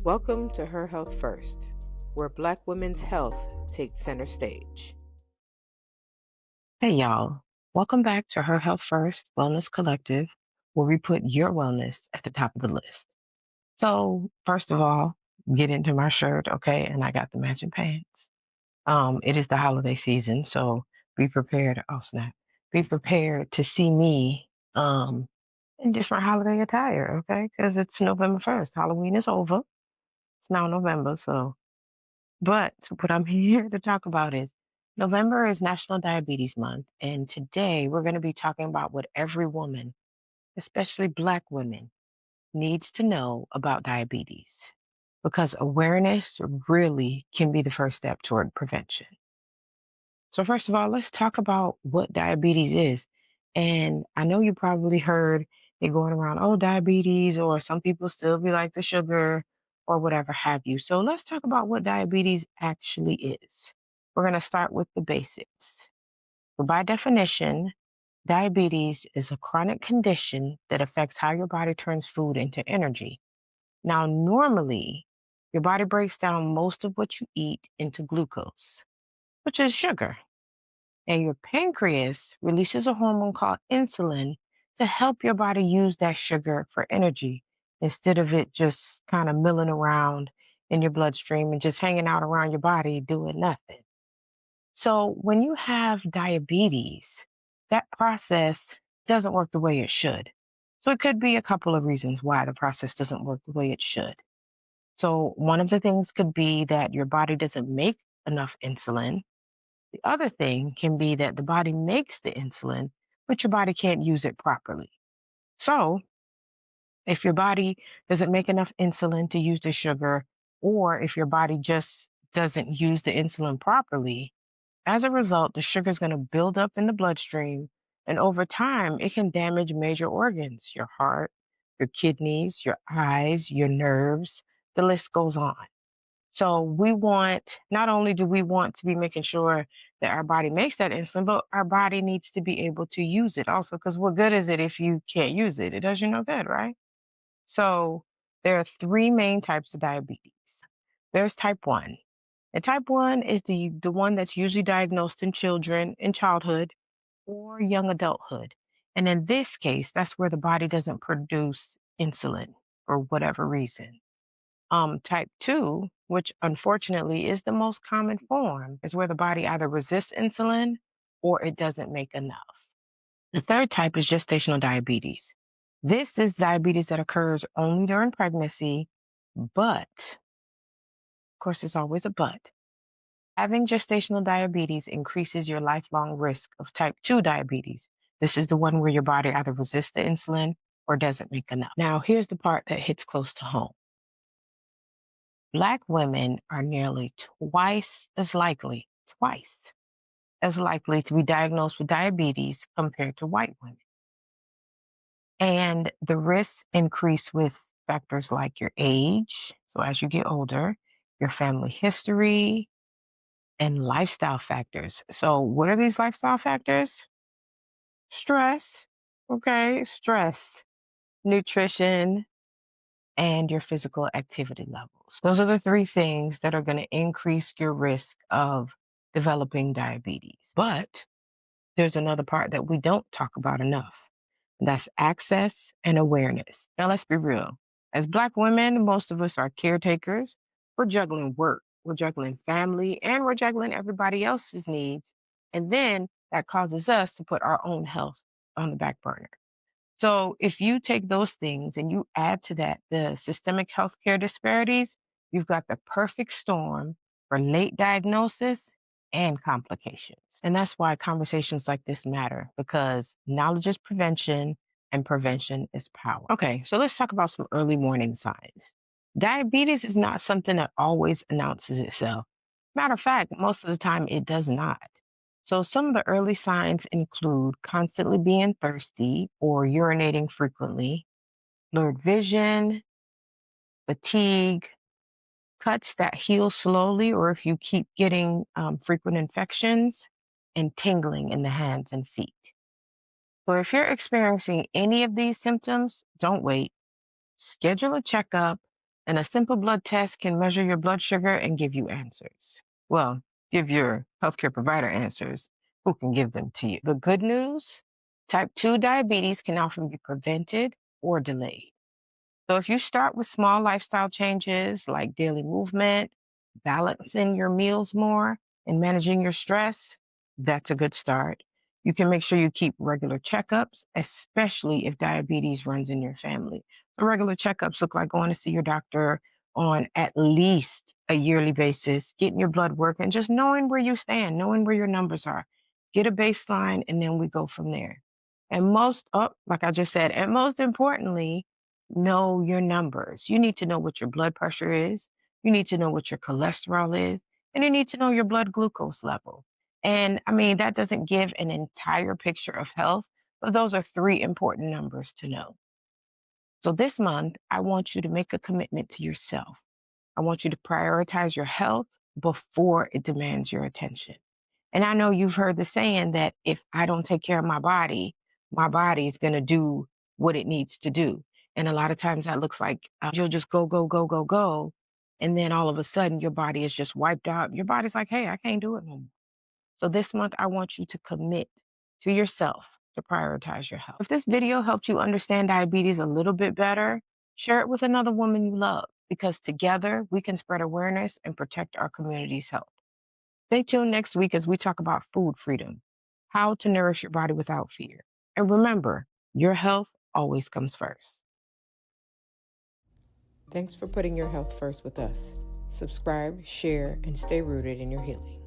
Welcome to Her Health First, where Black women's health takes center stage. Hey, y'all. Welcome back to Her Health First Wellness Collective, where we put your wellness at the top of the list. So, first of all, get into my shirt, okay? And I got the matching pants. It is the holiday season, so be prepared. Oh, snap. Be prepared to see me in different holiday attire, okay? Because it's November 1st. Halloween is over. It's now November, so but what I'm here to talk about is November is National Diabetes Month. And today we're going to be talking about what every woman, especially Black women, needs to know about diabetes. Because awareness really can be the first step toward prevention. So, first of all, let's talk about what diabetes is. And I know you probably heard it going around, oh, diabetes, or some people still be like the sugar or whatever have you. So, let's talk about what diabetes actually is. We're going to start with the basics. So by definition, diabetes is a chronic condition that affects how your body turns food into energy. Now, normally, your body breaks down most of what you eat into glucose, which is sugar. And your pancreas releases a hormone called insulin to help your body use that sugar for energy instead of it just kind of milling around in your bloodstream and just hanging out around your body doing nothing. So when you have diabetes, that process doesn't work the way it should. So it could be a couple of reasons why the process doesn't work the way it should. So one of the things could be that your body doesn't make enough insulin. The other thing can be that the body makes the insulin, but your body can't use it properly. So if your body doesn't make enough insulin to use the sugar, or if your body just doesn't use the insulin properly, as a result, the sugar is going to build up in the bloodstream. And over time, it can damage major organs, your heart, your kidneys, your eyes, your nerves. The list goes on. So not only do we want to be making sure that our body makes that insulin, but our body needs to be able to use it also, because what good is it if you can't use it? It does you no good, right? So there are three main types of diabetes. There's type 1. And type 1 is the one that's usually diagnosed in children in childhood or young adulthood. And in this case, that's where the body doesn't produce insulin for whatever reason. Type 2, which unfortunately is the most common form, is where the body either resists insulin or it doesn't make enough. The third type is gestational diabetes. This is diabetes that occurs only during pregnancy, but, of course, there's always a but. Having gestational diabetes increases your lifelong risk of type 2 diabetes. This is the one where your body either resists the insulin or doesn't make enough. Now, here's the part that hits close to home. Black women are nearly twice as likely to be diagnosed with diabetes compared to white women. And the risks increase with factors like your age, so as you get older, your family history, and lifestyle factors. So, what are these lifestyle factors? Stress, okay? Stress, nutrition, and your physical activity levels. Those are the three things that are going to increase your risk of developing diabetes. But there's another part that we don't talk about enough. And that's access and awareness. Now, let's be real. As Black women, most of us are caretakers. We're juggling work, we're juggling family, and we're juggling everybody else's needs. And then that causes us to put our own health on the back burner. So if you take those things and you add to that the systemic healthcare disparities, you've got the perfect storm for late diagnosis and complications. And that's why conversations like this matter, because knowledge is prevention and prevention is power. Okay, so let's talk about some early warning signs. Diabetes is not something that always announces itself. Matter of fact, most of the time it does not. So some of the early signs include constantly being thirsty or urinating frequently, blurred vision, fatigue, cuts that heal slowly, or if you keep getting frequent infections, and tingling in the hands and feet. So if you're experiencing any of these symptoms, don't wait. Schedule a checkup And a simple blood test can measure your blood sugar and give you answers. Well, give your healthcare provider answers who can give them to you. The good news, type 2 diabetes can often be prevented or delayed. So if you start with small lifestyle changes like daily movement, balancing your meals more, and managing your stress, that's a good start. You can make sure you keep regular checkups, especially if diabetes runs in your family. The regular checkups look like going to see your doctor on at least a yearly basis, getting your blood work, and just knowing where you stand, knowing where your numbers are. Get a baseline, and then we go from there. And like I just said, and most importantly, know your numbers. You need to know what your blood pressure is. You need to know what your cholesterol is, and you need to know your blood glucose level. And I mean, that doesn't give an entire picture of health, but those are three important numbers to know. So this month, I want you to make a commitment to yourself. I want you to prioritize your health before it demands your attention. And I know you've heard the saying that if I don't take care of my body is going to do what it needs to do. And a lot of times that looks like you'll just go, go, go, go, go. And then all of a sudden your body is just wiped out. Your body's like, hey, I can't do it no more. So this month, I want you to commit to yourself to prioritize your health. If this video helped you understand diabetes a little bit better, share it with another woman you love because together we can spread awareness and protect our community's health. Stay tuned next week as we talk about food freedom, how to nourish your body without fear. And remember, your health always comes first. Thanks for putting your health first with us. Subscribe, share, and stay rooted in your healing.